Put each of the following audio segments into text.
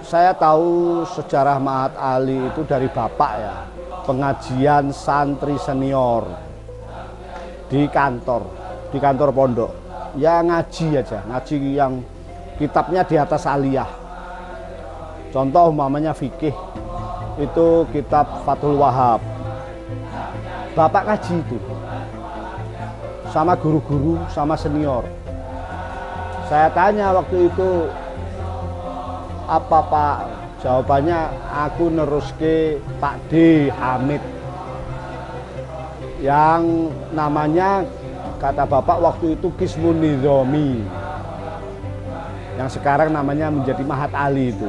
Saya tahu sejarah Mahat Ali itu dari bapak ya, pengajian santri senior di kantor pondok. Ya ngaji aja, ngaji yang kitabnya di atas aliyah. Contoh umpamanya fikih, itu kitab Fathul Wahab. Bapak ngaji itu sama guru-guru, sama senior. Saya tanya waktu itu, apa Pak? Jawabannya, aku neruske Pak D. Hamid. Yang namanya, kata Bapak waktu itu Kismun Nizami. Yang sekarang namanya menjadi Mahat Ali itu.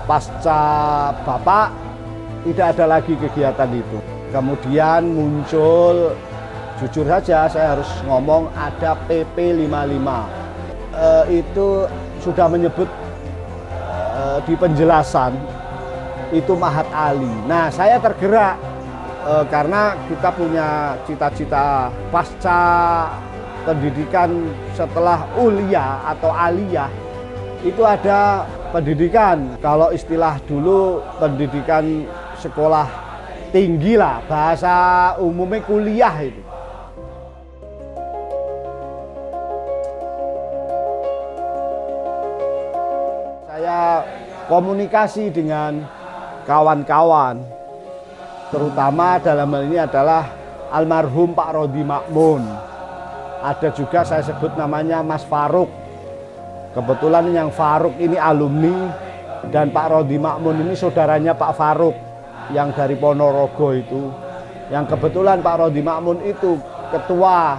Pasca Bapak, tidak ada lagi kegiatan itu. Kemudian muncul, jujur saja saya harus ngomong, ada PP 55. Itu sudah menyebut di penjelasan itu Mahat Ali. Nah, saya tergerak karena kita punya cita-cita pasca pendidikan setelah ulia atau aliyah itu ada pendidikan. Kalau istilah dulu pendidikan sekolah tinggi lah, bahasa umumnya kuliah itu. Saya komunikasi dengan kawan-kawan, terutama dalam hal ini adalah almarhum Pak Rodi Makmun. Ada juga saya sebut namanya Mas Faruk. Kebetulan yang Faruk ini alumni dan Pak Rodi Makmun ini saudaranya Pak Faruk yang dari Ponorogo itu. Yang kebetulan Pak Rodi Makmun itu ketua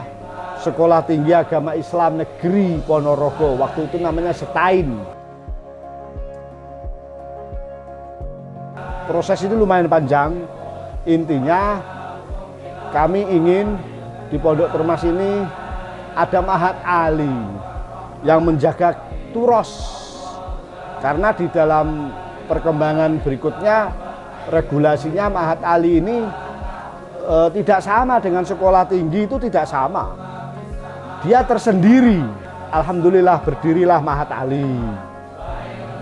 Sekolah Tinggi Agama Islam Negeri Ponorogo. Waktu itu namanya Setain. Proses itu lumayan panjang. Intinya kami ingin di Pondok Termas ini ada Mahat Ali yang menjaga turos. Karena di dalam perkembangan berikutnya regulasinya Mahat Ali ini tidak sama dengan sekolah tinggi, itu tidak sama. Dia tersendiri. Alhamdulillah berdirilah Mahat Ali.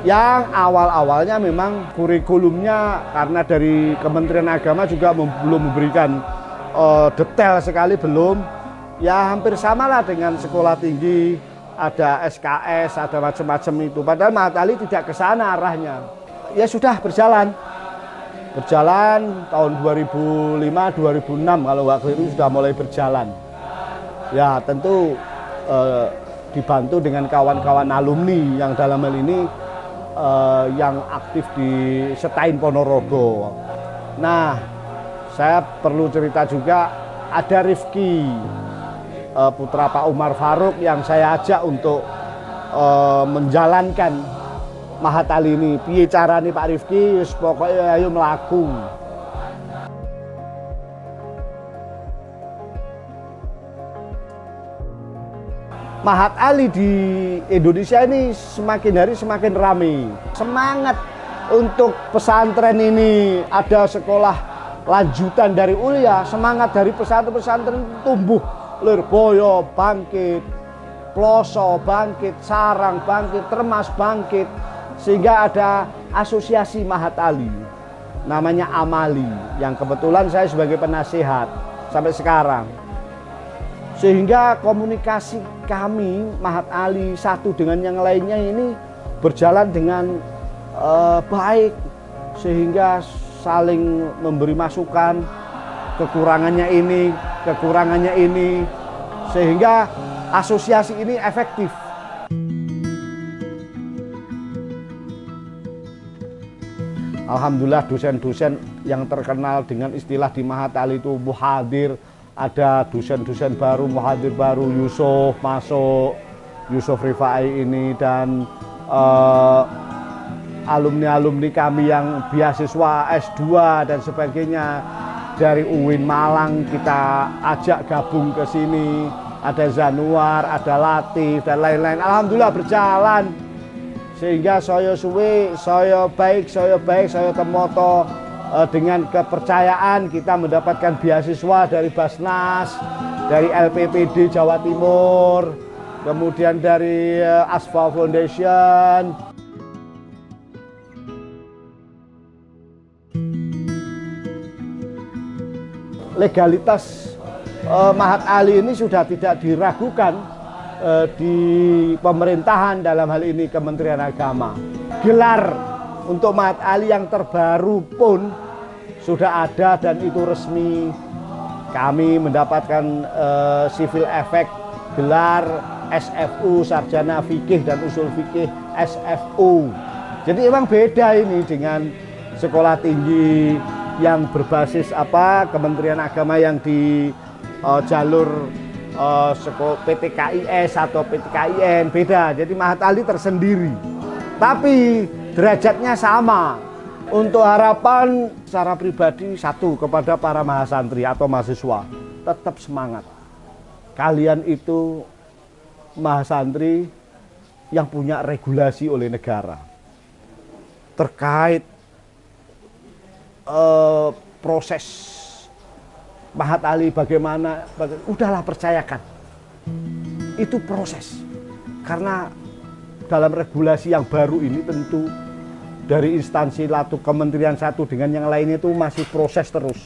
Yang awal-awalnya memang kurikulumnya karena dari Kementerian Agama juga belum memberikan detail sekali, belum. Ya hampir samalah dengan sekolah tinggi, ada SKS, ada macam-macam itu. Padahal Mahat Ali tidak ke sana arahnya. Ya sudah berjalan tahun 2005-2006 kalau nggak keliru sudah mulai berjalan. Ya tentu dibantu dengan kawan-kawan alumni yang dalam hal ini yang aktif di Setain Ponorogo. Nah, saya perlu cerita juga, ada Rifki putra Pak Umar Faruk yang saya ajak untuk menjalankan Mahat Ali ini. Piye carane Pak Rifki? Wis pokoke ayo mlaku. Mahat Ali di Indonesia ini semakin hari semakin ramai. Semangat untuk pesantren ini, ada sekolah lanjutan dari ulia, semangat dari pesantren-pesantren tumbuh. Lirboyo bangkit, Ploso bangkit, Sarang bangkit, Termas bangkit. Sehingga ada asosiasi Mahat Ali, namanya Amali, yang kebetulan saya sebagai penasihat sampai sekarang. Sehingga komunikasi kami Mahat Ali satu dengan yang lainnya ini berjalan dengan baik, sehingga saling memberi masukan, kekurangannya ini, sehingga asosiasi ini efektif. Alhamdulillah dosen-dosen yang terkenal dengan istilah di Mahat Ali itu muhadir. Ada dosen-dosen baru, muhadir baru, Yusuf masuk, Yusuf Rifai ini, dan alumni-alumni kami yang beasiswa S2 dan sebagainya. Dari UIN Malang kita ajak gabung ke sini, ada Zanuar, ada Latif, dan lain-lain. Alhamdulillah berjalan. Sehingga saya suwe, saya baik, saya temoto. Dengan kepercayaan kita mendapatkan beasiswa dari Basnas, dari LPPD Jawa Timur, kemudian dari Asfa Foundation. legalitas Mahat Ali ini sudah tidak diragukan di pemerintahan, dalam hal ini Kementerian Agama. Gelar untuk Mahat Ali yang terbaru pun sudah ada dan itu resmi. Kami mendapatkan civil effect gelar SFU, Sarjana Fikih dan Usul Fikih SFU. Jadi memang beda ini dengan sekolah tinggi yang berbasis Kementerian Agama yang di jalur PTKIS atau PTKIN, beda. Jadi Mahat Ali tersendiri. Tapi derajatnya sama. Untuk harapan secara pribadi satu kepada para mahasantri atau mahasiswa, tetap semangat. Kalian itu mahasantri yang punya regulasi oleh negara terkait proses Mahat Ali bagaimana, udahlah percayakan. Itu proses. Karena dalam regulasi yang baru ini tentu dari instansi kementerian satu dengan yang lainnya itu masih proses terus.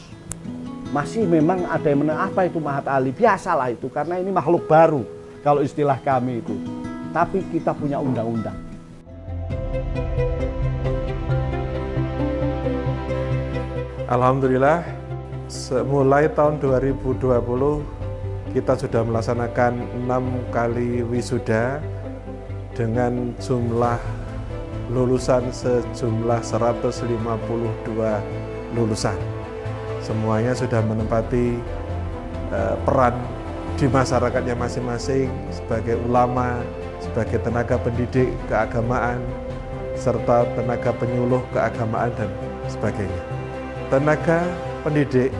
Masih memang ada yang apa itu Mahat Ali, biasalah itu karena ini makhluk baru kalau istilah kami itu. Tapi kita punya undang-undang. Alhamdulillah, mulai tahun 2020 kita sudah melaksanakan 6 kali wisuda dengan jumlah lulusan sejumlah 152 lulusan. Semuanya sudah menempati peran di masyarakatnya masing-masing sebagai ulama, sebagai tenaga pendidik keagamaan, serta tenaga penyuluh keagamaan dan sebagainya. Tenaga pendidik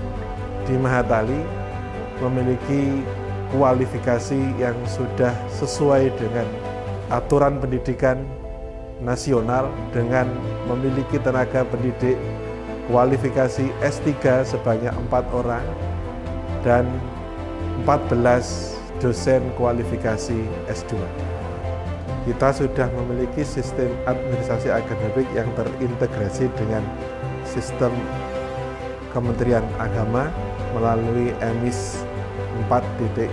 di Mahat Ali memiliki kualifikasi yang sudah sesuai dengan aturan pendidikan nasional dengan memiliki tenaga pendidik kualifikasi S3 sebanyak 4 orang dan 14 dosen kualifikasi S2. Kita sudah memiliki sistem administrasi akademik yang terintegrasi dengan sistem Kementerian Agama melalui EMIS 4.0.